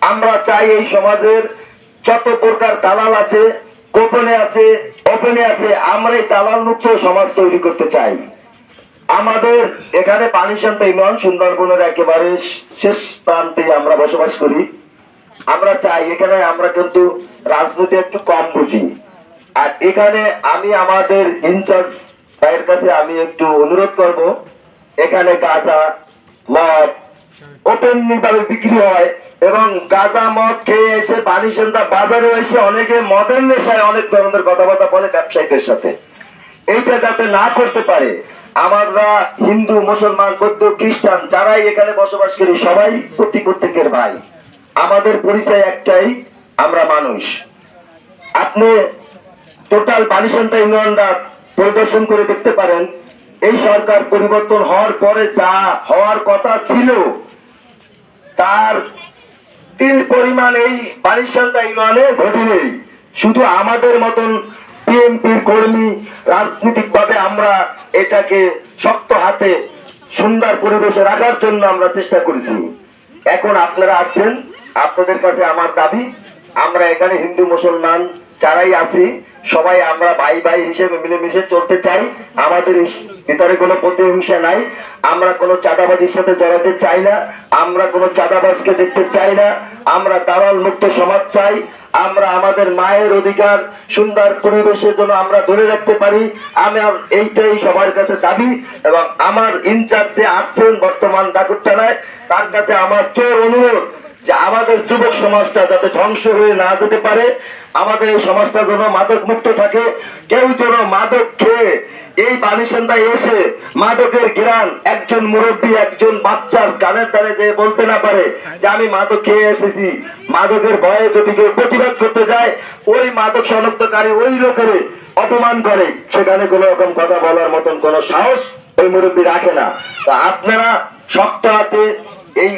আমরা চাই এই সমাজের যত প্রকার দালাল আছে, গোপনে আছে, ওপেনে আছে, আমরা এই দালাল মুক্ত সমাজ তৈরি করতে চাই। আমাদের এখানে পানিশান্ত ইউনিয়ন সুন্দরবনের একেবারে শেষ প্রান্তে আমরা বসবাস করি। আমরা চাই এখানে আমরা কিন্তু রাজনীতি একটু কম বুঝি। আর এখানে আমি আমাদের ইনচার্জ ভাইয়ের কাছে আমি একটু অনুরোধ করব, এখানে গাঁজা মদ ওপেনলি ভাবে বিক্রি হয় এবং গাঁজা মদ খেয়ে এসে পানিশান্তা বাজারে এসে অনেকে মদের নেশায় অনেক ধরনের কথাবার্তা বলে ব্যবসায়ীদের সাথে। এইটা যাতে না করতে পারে, আমরা হিন্দু, মুসলমান, বৌদ্ধ, খ্রিস্টান যারাই এখানে বসবাস করি সবাই প্রত্যেকের ভাই। আমাদের পরিচয় একটাই, আমরা মানুষ। আপনি টোটাল পানিশান্তা ইউনিয়নরা পরিদর্শন করে দেখতে পারেন, এই সরকার পরিবর্তন হওয়ার পরে যা হওয়ার কথা ছিল তার তিল পরিমাণ এই পানিশান্তা ইউনিয়নে ঘটেনি। শুধু আমাদের মতন বিএনপির কর্মী রাজনৈতিক ভাবে আমরা এটাকে শক্ত হাতে সুন্দর পরিবেশে রাখার জন্য আমরা চেষ্টা করেছি। এখন আপনারা আসছেন, আপনাদের কাছে আমার দাবি, আমরা এখানে হিন্দু মুসলমান যারাই আছি সবাই আমরা ভাই ভাই হিসেবে মিলেমিশে চলতে চাই। আমাদের ভিতরে কোনো প্রতিহিংসা নাই, আমরা কোনো চাঁদাবাজির সাথে জড়াতে চাই না, আমরা কোনো চাঁদাবাজকে দেখতে চাই না, আমরা দালাল মুক্ত সমাজ চাই। আমরা আমাদের মায়ের অধিকার সুন্দর পরিবেশের জন্য আমরা ধরে রাখতে পারি। আমার এইটাই সবার কাছে দাবি এবং আমার ইনচার্জ যে আসছেন বর্তমান ডাকুরটানায় তার কাছে আমার জোর অনুরোধ যে আমাদের যুবক সমাজটা যাতে ধ্বংস হয়ে না যেতে পারে, আমাদের এই সমাজটা যেন মাদক মুক্ত থাকে। কেউ যেন মাদক খেয়ে এই পানিশান্তায় এসে মাদকের ঘ্রাণ একজন মুরব্বী একজন বাচ্চার কানের দ্বারে যে বলতে না পারে যে আমি মাদক খেয়ে এসেছি। মাদকের ভয়ে যদি কেউ প্রতিবাদ করতে যায়, ওই মাদক শনাক্তকারী ওই লোকের অপমান করে, সেখানে কোনো রকম কথা বলার মতন কোনো সাহস ওই মুরব্বী রাখে না। তা আপনারা শক্ত হাতে এই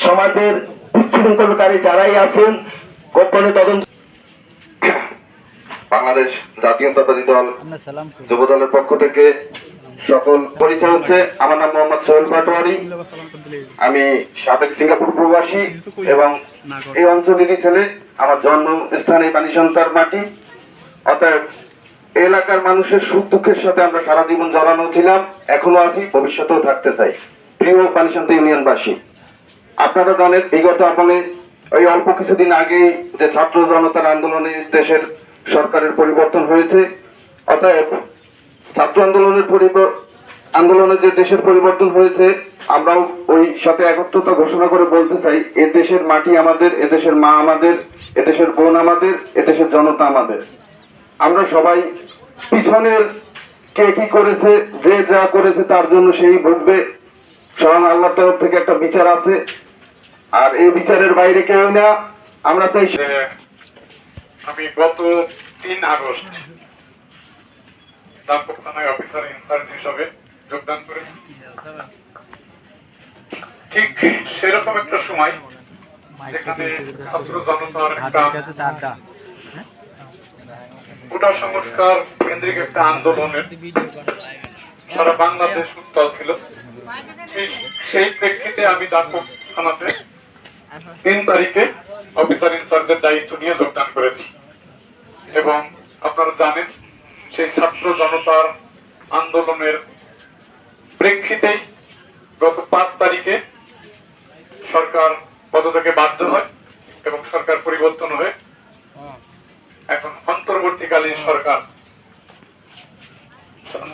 সমাজের বিশৃঙ্খলকারী যারাই আছেন গোপনে তদন্ত। বাংলাদেশ জাতীয়তাবাদী দল যুব দলের পক্ষ থেকে সকল পরিচয় হচ্ছে, আমার নাম মোহাম্মদ সোহেল পাটোয়ারি। আমি সাবেক সিঙ্গাপুর প্রবাসী এবং এই অঞ্চলেরই ছেলে। আমার জন্মস্থান এই পানিশান্তার মাটি। অতএব এলাকার মানুষের সুখ দুঃখের সাথে আমরা সারা জীবন জড়ানো ছিলাম, এখনো আছি, ভবিষ্যতেও থাকতে চাই। প্রিয় পানিশান্তা ইউনিয়নবাসী, আপনারা জানেন বিগত আমলে ওই অল্প কিছুদিন আগে যে ছাত্র জনতার আন্দোলনে দেশের সরকারের পরিবর্তন হয়েছে। অতএব ছাত্র আন্দোলনে যে দেশের পরিবর্তন হয়েছে, আমরাও ওই সাথে একত্রতা ঘোষণা করে বলতে চাই, এ দেশের মাটি আমাদের, এ দেশের মা আমাদের, এ দেশের বোন আমাদের, এ দেশের জনতা আমাদের। আমরা সবাই পিছনের কে কি করেছে, যে যা করেছে তার জন্য সেই ভুগবে। স্বয়ং আল্লাহর তরফ থেকে একটা বিচার আছে, আর এই বিচারের বাইরে কেউ না। আমরা চাই, আমি গত 3 আগস্ট দামপুর থানায় অফিসার ইনচার্জ হিসাবে যোগদান করেছি। ঠিক সেরকম একটা সময় যেখানে ছাত্র জনতার একটা কোটা সংস্কার কেন্দ্রিক একটা আন্দোলনের সারা বাংলাদেশ উত্তাল ছিল। সেই প্রেক্ষিতে আমি দামপুর থানাতে 3 তারিখে অফিসার ইনচার্জের দায়িত্ব নিয়ে যোগদান করেছি এবং আপনারা জানেন সেই ছাত্র জনতার আন্দোলনের প্রেক্ষিতেই গত 5 তারিখে সরকার পদত্যাগে বাধ্য হয় এবং সরকার পরিবর্তন হয়ে এখন অন্তর্বর্তীকালীন সরকার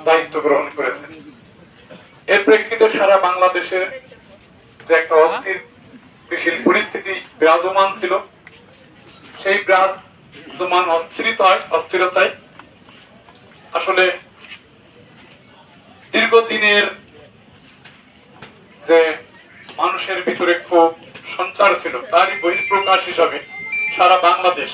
দায়িত্ব গ্রহণ করেছে। এর প্রেক্ষিতে সারা বাংলাদেশের যে একটা অস্থিতিশীল পরিস্থিতি বিরাজমান ছিল, সেই বিরাজমান অস্থিরতায় আসলে দীর্ঘদিনের যে মানুষের ভিতরে ক্ষোভ সঞ্চার ছিল তারই বহিঃপ্রকাশ হিসাবে সারা বাংলাদেশ